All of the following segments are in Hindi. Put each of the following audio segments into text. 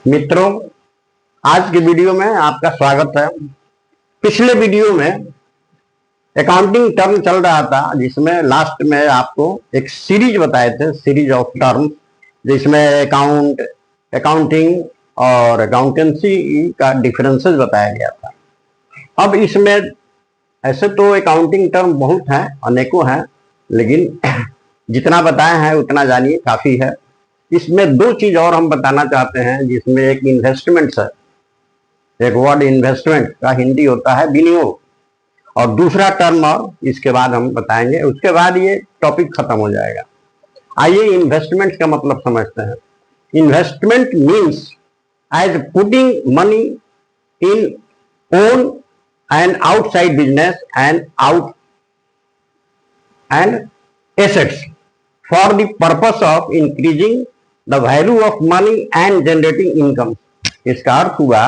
मित्रों, आज के वीडियो में आपका स्वागत है। पिछले वीडियो में अकाउंटिंग टर्म चल रहा था, जिसमें लास्ट में आपको एक सीरीज बताए थे, सीरीज ऑफ टर्म, जिसमें अकाउंटिंग और अकाउंटेंसी का डिफरेंसेस बताया गया था। अब इसमें ऐसे तो अकाउंटिंग टर्म बहुत हैं, अनेकों हैं, लेकिन जितना बताए हैं उतना जानिए काफी है। इसमें दो चीज और हम बताना चाहते हैं, जिसमें एक इन्वेस्टमेंट है, एक वर्ड इन्वेस्टमेंट का हिंदी होता है विनियोग, और दूसरा टर्म और इसके बाद हम बताएंगे, उसके बाद ये टॉपिक खत्म हो जाएगा। आइए इन्वेस्टमेंट का मतलब समझते हैं। Investment means as putting money in own and outside business and assets for the purpose of increasing the value of money and generating income. इसका अर्थ हुआ,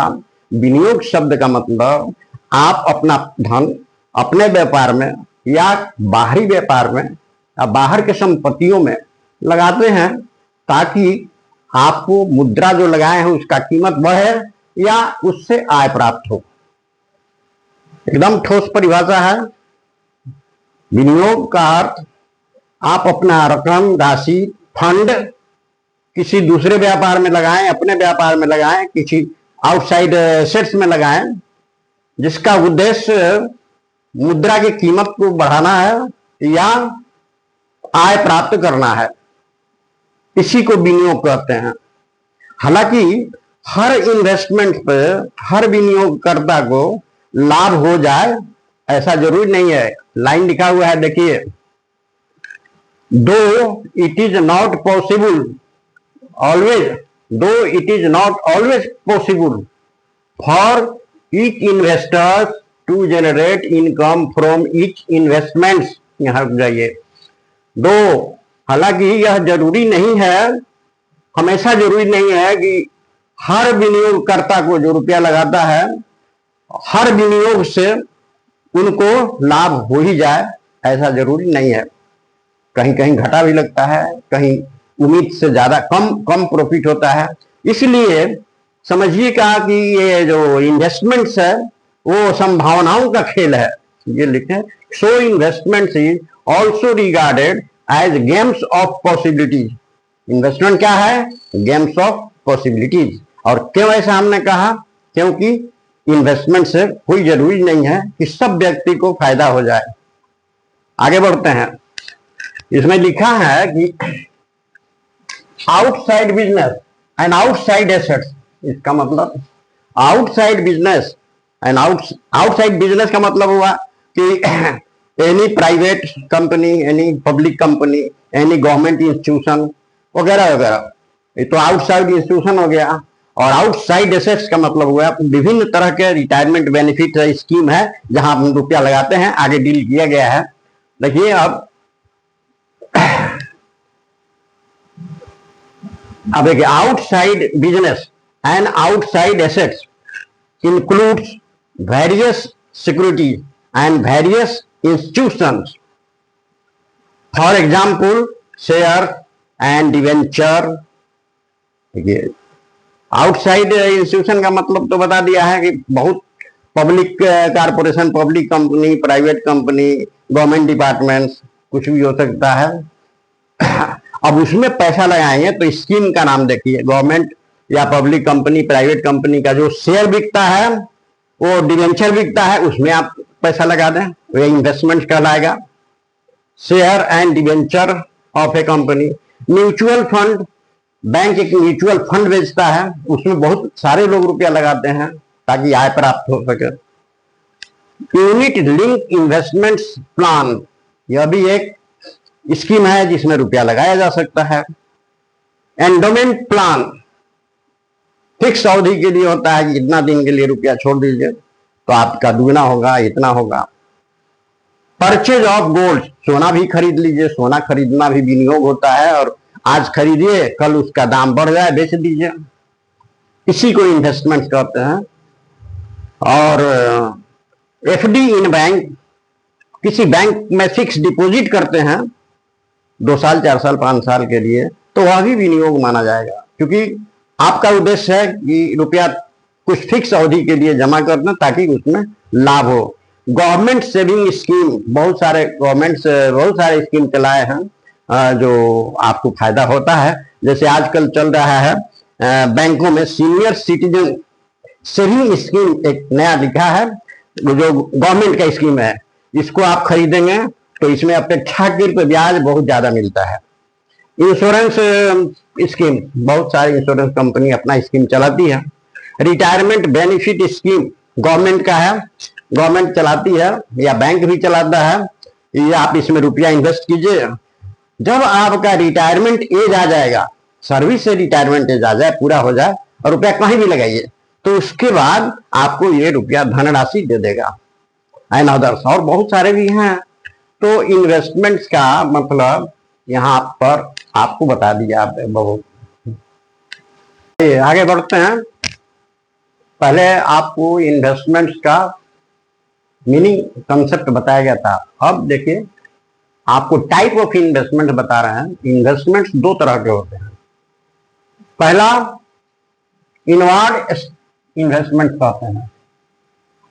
विनियोग शब्द का मतलब आप अपना धन अपने व्यापार में या बाहरी व्यापार में या बाहर के संपत्तियों में लगाते हैं, ताकि आपको मुद्रा जो लगाए हैं उसका कीमत बढ़े या उससे आय प्राप्त हो। एकदम ठोस परिभाषा है। विनियोग का अर्थ आप अपना रकम, राशि, फंड किसी दूसरे व्यापार में लगाएं, अपने व्यापार में लगाएं, किसी आउटसाइड एसेट्स में लगाएं, जिसका उद्देश्य मुद्रा की कीमत को बढ़ाना है या आय प्राप्त करना है। इसी को विनियोग कहते हैं। हालांकि हर इन्वेस्टमेंट पे हर विनियोगकर्ता को लाभ हो जाए ऐसा जरूरी नहीं है। लाइन लिखा हुआ है, देखिए, दो it is not possible always, though it is not always possible for each investors to generate income from each investments। यहां रुक जाइए। दो, हालांकि यह जरूरी नहीं है, हमेशा जरूरी नहीं है कि हर विनियोगकर्ता को जो रुपया लगाता है, हर विनियोग से उनको लाभ हो ही जाए, ऐसा जरूरी नहीं है। कहीं कहीं घाटा भी लगता है, कहीं उम्मीद से ज्यादा कम प्रॉफिट होता है। इसलिए समझिएगा कि ये जो इन्वेस्टमेंट्स है वो संभावनाओं का खेल है। ये लिखें, so investments is also regarded as games of possibilities. Investment क्या है? Games of possibilities. और क्यों ऐसा हमने कहा? क्योंकि इन्वेस्टमेंट से कोई जरूरी नहीं है कि सब व्यक्ति को फायदा हो जाए। आगे बढ़ते हैं। इसमें लिखा है कि outside business and outside assets. इसका मतलब outside business and outside business का मतलब हुआ कि any private company, any public company, any government institution वगैरह वगैरह, ये तो आउटसाइड इंस्टीट्यूशन हो गया। और आउटसाइड एसेट्स का मतलब हुआ विभिन्न तरह के रिटायरमेंट बेनिफिट स्कीम है जहां हम रुपया लगाते हैं। आगे डील किया गया है। देखिए, अब एक outside business and outside assets includes various securities and various institutions, for example share and debenture. देखिए, आउटसाइड इंस्टीट्यूशन का मतलब तो बता दिया है कि बहुत public corporation, public company, private company, government departments, कुछ भी हो सकता है। अब उसमें पैसा लगाएंगे तो स्कीम का नाम देखिए। गवर्नमेंट या पब्लिक कंपनी, प्राइवेट कंपनी का जो शेयर बिकता है, वो डिवेंचर बिकता है, उसमें आप पैसा लगा दें, वो इन्वेस्टमेंट कहलाएगा। Share and debenture of A company. Mutual fund, bank एक म्यूचुअल फंड बेचता है, उसमें बहुत सारे लोग रुपया लगाते हैं ताकि आय प्राप्त हो सके। यूनिट लिंक इन्वेस्टमेंट्स प्लान, यह भी एक स्कीम है जिसमें रुपया लगाया जा सकता है। एंडोमेंट प्लान फिक्स अवधि के लिए होता है कि इतना दिन के लिए रुपया छोड़ दीजिए तो आपका दुगना होगा, इतना होगा। परचेज ऑफ गोल्ड, सोना भी खरीद लीजिए। सोना खरीदना भी विनियोग होता है, और आज खरीदिए, कल उसका दाम बढ़ जाए, बेच दीजिए। इसी को इन्वेस्टमेंट कहते हैं। और एफडी इन बैंक, किसी बैंक में फिक्स डिपॉजिट करते हैं 2 साल, 4 साल, 5 साल के लिए, तो वह भी विनियोग माना जाएगा, क्योंकि आपका उद्देश्य है कि रुपया कुछ फिक्स अवधि के लिए जमा करना ताकि उसमें लाभ हो। गवर्नमेंट सेविंग स्कीम, बहुत सारे स्कीम चलाए हैं जो आपको फायदा होता है। जैसे आजकल चल रहा है बैंकों में सीनियर सिटीजन सेविंग स्कीम, एक नया लिखा है जो गवर्नमेंट का स्कीम है। इसको आप खरीदेंगे तो इसमें अपेक्षाकृत ब्याज बहुत ज्यादा मिलता है। इंश्योरेंस स्कीम, बहुत सारी इंश्योरेंस कंपनी अपना स्कीम चलाती है। रिटायरमेंट बेनिफिट स्कीम गवर्नमेंट का है, गवर्नमेंट चलाती है या बैंक भी चलाता है। ये आप इसमें रुपया इन्वेस्ट कीजिए, जब आपका रिटायरमेंट एज आ जाएगा, सर्विस से रिटायरमेंट एज आ जाए, पूरा हो जाए और रुपया कहीं भी लगाइए तो उसके बाद आपको ये रुपया धनराशि दे देगा। एंड अदर्स, और बहुत सारे भी हैं। तो इन्वेस्टमेंट्स का मतलब यहाँ पर आपको बता दिया बहुत। आगे बढ़ते हैं। पहले आपको इन्वेस्टमेंट्स का मीनिंग कंसेप्ट बताया गया था। अब देखिए आपको टाइप ऑफ इन्वेस्टमेंट बता रहे हैं। इन्वेस्टमेंट्स दो तरह के होते हैं। पहला इनवर्ड इन्वेस्टमेंट कहते हैं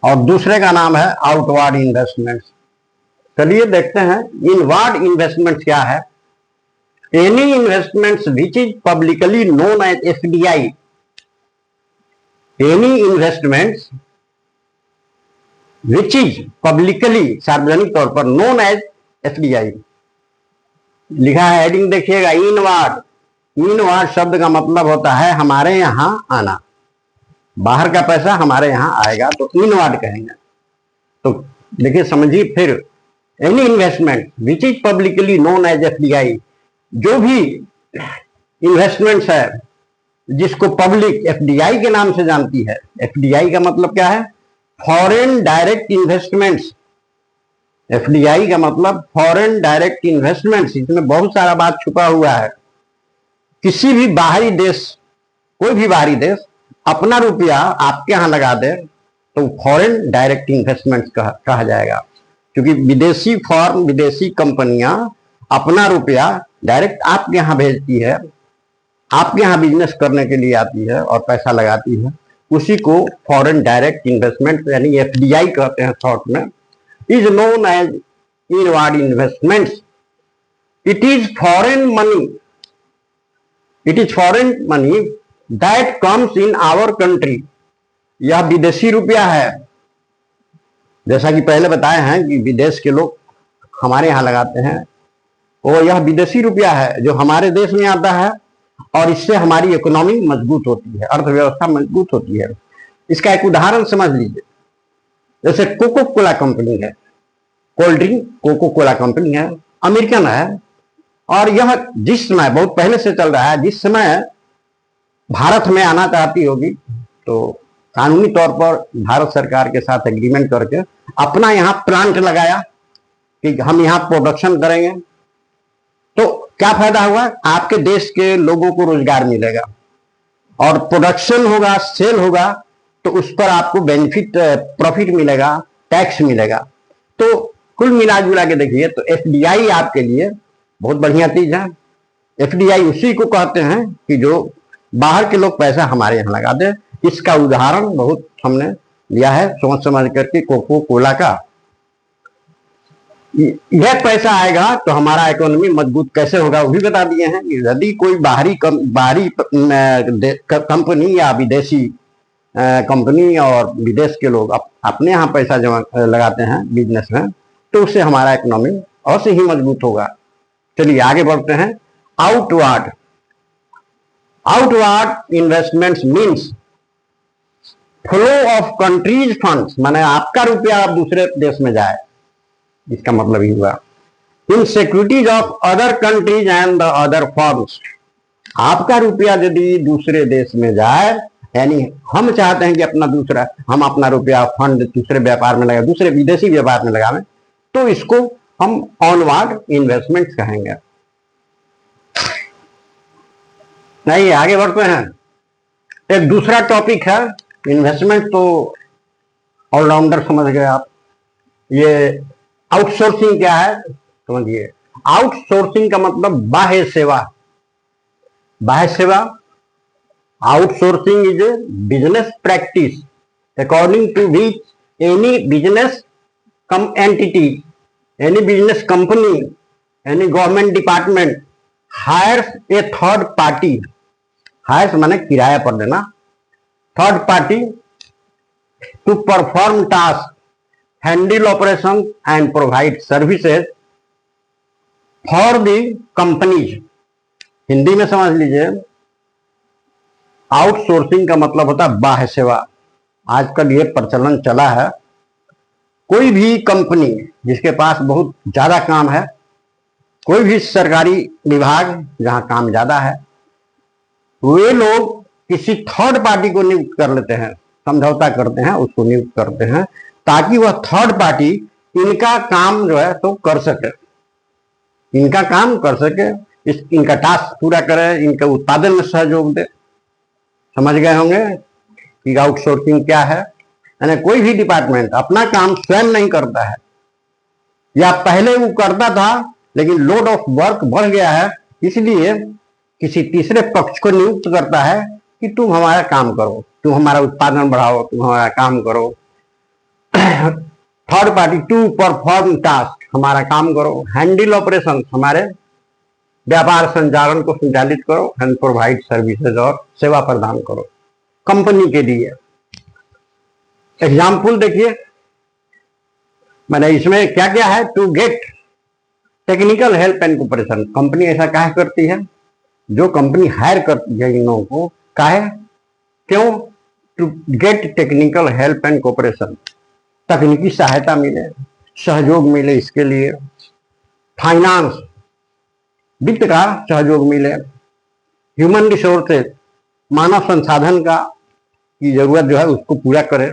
और दूसरे का नाम है आउटवर्ड इन्वेस्टमेंट्स। चलिए देखते हैं इनवर्ड इन्वेस्टमेंट क्या है। Any investments which is publicly known as FDI, any investments which is publicly, सार्वजनिक तौर पर, नोन एज एफडीआई लिखा है, हेडिंग देखिएगा। इनवर्ड, इनवर्ड शब्द का मतलब होता है हमारे यहां आना, बाहर का पैसा हमारे यहां आएगा तो इनवर्ड कहेंगे। तो देखिए समझिए फिर, any investment which is publicly known as FDI, जो भी इन्वेस्टमेंट्स है जिसको पब्लिक एफडीआई के नाम से जानती है। एफडीआई का मतलब क्या है? Foreign direct investments. एफडीआई का मतलब फॉरेन डायरेक्ट इन्वेस्टमेंट्स। इसमें बहुत सारा बात छुपा हुआ है। किसी भी बाहरी देश, कोई भी बाहरी देश अपना रुपया आपके यहां लगा दे तो फॉरेन डायरेक्ट इन्वेस्टमेंट्स कहा जाएगा, क्योंकि विदेशी फर्म, विदेशी कंपनियां अपना रुपया डायरेक्ट आपके यहां भेजती है, आपके यहां बिजनेस करने के लिए आती है और पैसा लगाती है। उसी को फॉरेन डायरेक्ट इन्वेस्टमेंट यानी एफडीआई कहते हैं शॉर्ट में। Is known as inward investments. It is foreign money, it is foreign money that comes in our country. यह विदेशी रुपया है, जैसा कि पहले बताए हैं कि विदेश के लोग हमारे यहां लगाते हैं, और यह विदेशी रुपया है जो हमारे देश में आता है और इससे हमारी इकोनॉमी मजबूत होती है, अर्थव्यवस्था मजबूत होती है। इसका एक उदाहरण समझ लीजिए। जैसे कोको कोला कंपनी है, cold drink Coca Cola company है, अमेरिकन है, और यह जिस समय, बहुत पहले से चल रहा है, जिस समय भारत में आना चाहती होगी तो कानूनी तौर पर भारत सरकार के साथ एग्रीमेंट करके अपना यहाँ प्लांट लगाया कि हम यहाँ प्रोडक्शन करेंगे। तो क्या फायदा हुआ? आपके देश के लोगों को रोजगार मिलेगा और प्रोडक्शन होगा, सेल होगा, तो उस पर आपको बेनिफिट, प्रॉफिट मिलेगा, टैक्स मिलेगा। तो कुल मिला जुला के देखिए तो एफडीआई आपके लिए बहुत बढ़िया चीज है। एफडीआई उसी को कहते हैं कि जो बाहर के लोग पैसा हमारे यहाँ लगा दे। इसका उदाहरण बहुत हमने लिया है सोच समझ करके, कोको कोला का। यह पैसा आएगा तो हमारा इकोनॉमी मजबूत कैसे होगा वो भी बता दिए हैं। यदि कोई बाहरी कंपनी या विदेशी कंपनी और विदेश के लोग अपने यहाँ पैसा जमा लगाते हैं बिजनेस में, तो उससे हमारा इकोनॉमी और से ही मजबूत होगा। चलिए आगे बढ़ते हैं। Outward, outward investments means flow of countries funds, माने आपका रुपया अब दूसरे देश में जाए, इसका मतलब ही हुआ। In securities of other countries and the other firms, आपका रुपया यदि दूसरे देश में जाए, यानी हम चाहते हैं कि हम अपना रुपया फंड दूसरे व्यापार में लगाए, दूसरे विदेशी व्यापार में लगावें, तो इसको हम ऑनवर्ड इन्वेस्टमेंट कहेंगे। नहीं, आगे बढ़ते हैं। एक दूसरा टॉपिक है इन्वेस्टमेंट, तो ऑलराउंडर समझ गए आप। ये आउटसोर्सिंग क्या है समझिए। आउटसोर्सिंग का मतलब बाह्य सेवा, बाह्य सेवा Outsourcing is a business practice according to which any business entity, any business company, any government department hires a third party. Hires माने किराया पर देना. Third party to perform tasks, handle operations and provide services for the companies. Hindi में समझ लीजिए, आउटसोर्सिंग का मतलब होता है बाह्य सेवा. आजकल ये प्रचलन चला है. कोई भी कंपनी जिसके पास बहुत ज्यादा काम है, कोई भी सरकारी विभाग जहां काम ज्यादा है, वे लोग किसी थर्ड पार्टी को नियुक्त कर लेते हैं, समझौता करते हैं, उसको नियुक्त करते हैं ताकि वह थर्ड पार्टी इनका काम जो है तो कर सके, इनका काम कर सके, इनका टास्क पूरा करे, इनके उत्पादन में सहयोग दे. समझ गए होंगे कि आउटसोर्सिंग क्या है. यानी कोई भी डिपार्टमेंट अपना काम स्वयं नहीं करता है, या पहले वो करता था लेकिन लोड ऑफ वर्क बढ़ गया है, इसलिए किसी तीसरे पक्ष को नियुक्त करता है कि तुम हमारा काम करो, तुम हमारा उत्पादन बढ़ाओ, तुम हमारा काम करो. Third party to perform task, हमारा काम करो. हैंडल ऑपरेशन, हमारे व्यापार संचालन को संचालित करो. एंड प्रोवाइड सर्विसेज, और सेवा प्रदान करो कंपनी के लिए. एग्जाम्पल देखिए, मैंने इसमें क्या क्या है. To get technical help and cooperation, company ऐसा काहे करती है, जो कंपनी हायर करती है इन लोगों को, काहे, क्यों, to get technical help and cooperation, तकनीकी सहायता मिले, सहयोग मिले, इसके लिए. फाइनेंस, वित्त का सहयोग मिले. ह्यूमन रिसोर्सेज, मानव संसाधन का की जरूरत जो है उसको पूरा करे.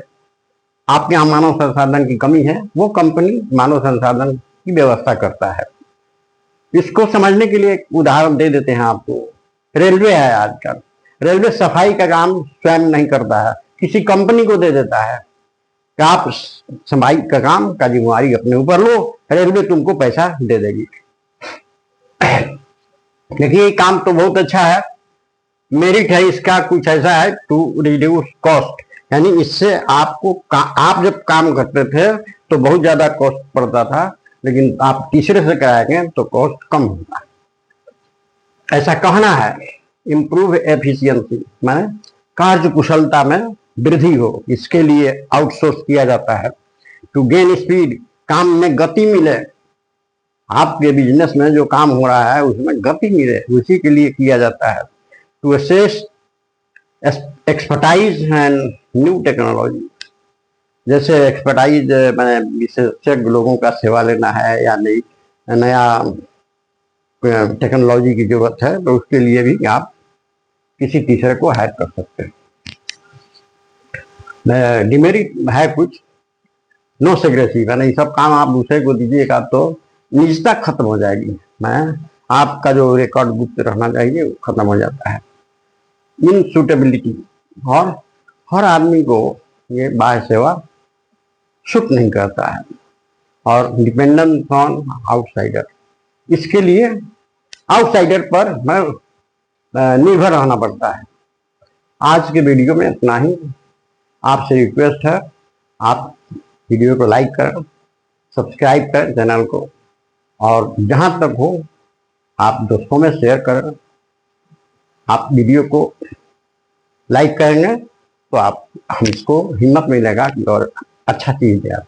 आपके यहाँ मानव संसाधन की कमी है, वो कंपनी मानव संसाधन की व्यवस्था करता है. इसको समझने के लिए एक उदाहरण दे देते हैं आपको. रेलवे है, आजकल रेलवे सफाई का काम स्वयं नहीं करता है, किसी कंपनी को दे देता है कि आप सफाई का काम का जिम्मेवारी अपने ऊपर लो, रेलवे तुमको पैसा दे देगी. देखिए ये काम तो बहुत अच्छा है, मेरिट है इसका कुछ ऐसा है. टू रिड्यूस कॉस्ट, यानी इससे आपको आप जब काम करते थे तो बहुत ज्यादा कॉस्ट पड़ता था, लेकिन आप तीसरे से कराएंगे तो कॉस्ट कम होगा, ऐसा कहना है. इम्प्रूव एफिशिएंसी, माने कार्य कुशलता में वृद्धि हो, इसके लिए आउटसोर्स किया जाता है. टू गेन स्पीड, काम में गति मिले, आपके बिजनेस में जो काम हो रहा है उसमें गति मिले, उसी के लिए किया जाता है. To assess expertise and new technology, जैसे एक्सपर्टाइज मैंने विशेषज्ञ लोगों का सेवा लेना है या नहीं, नया टेक्नोलॉजी की जरूरत है, तो उसके लिए भी आप किसी तीसरे को हायर कर सकते हैं. डिमेरिट है कुछ, नो सेग्रेसी, यानी ये सब काम आप दूसरे को दीजिएगा तो निजता खत्म हो जाएगी. मैं आपका जो रिकॉर्ड बुक रहना चाहिए वो खत्म हो जाता है. इनसूटेबिलिटी, और हर आदमी को ये बाह्य सेवा सूट नहीं करता है. और डिपेंडेंस ऑन आउटसाइडर, इसके लिए आउटसाइडर पर निर्भर रहना पड़ता है. आज के वीडियो में इतना ही. आपसे रिक्वेस्ट है, आप वीडियो को लाइक करें, सब्सक्राइब करें चैनल को, और जहां तक हो आप दोस्तों में शेयर करें. आप वीडियो को लाइक करेंगे तो आप हमको हिम्मत मिलेगा कि और अच्छा चीज है आप.